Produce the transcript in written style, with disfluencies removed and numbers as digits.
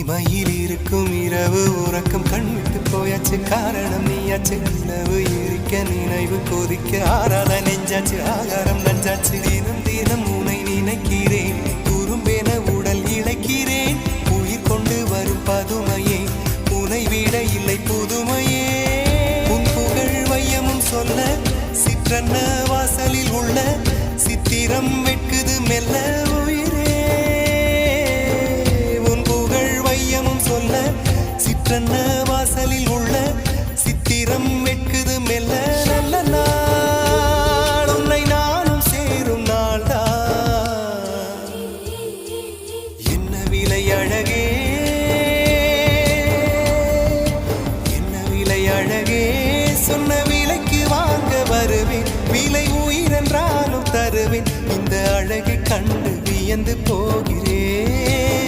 இமையில் இருக்கும் இரவு உறக்கம் கண்விட்டு போயாச்சு காரணம் நீயாச்சு நிலவு எரிக்க நினைவு கொதிக்க ஆறாத நெஞ்சாச்சு ஆகாரம் நஞ்சாச்சு தினம் தினம் உனை நினைக்கிறேன் குறும்பென உடல் இழைக்கிறேன் உயிர் கொண்டு வரும் பதுமையே உனை விட இல்லை புதுமையே உன் புகழ் வையமும் சொல்ல சிற்றன்ன வாசலில் உள்ள சித்திரம் வெட்குது மெல்ல உயிரே உன் புகழ் வையமும் சொல்ல சிற்றன்ன வாசலில் உள்ள சித்திரம் வெட்குது மெல்ல நல்ல நாள் உன்னை நானும் சேரும் நாள்தான் என்ன விலை அழகே என்ன விலை அழகே சொன்ன விலைக்கு வாங்க வருவேன் விலை உயிரென்றாலும் தருவேன் இந்த அழகை கண்டு வியந்து போகிறேன்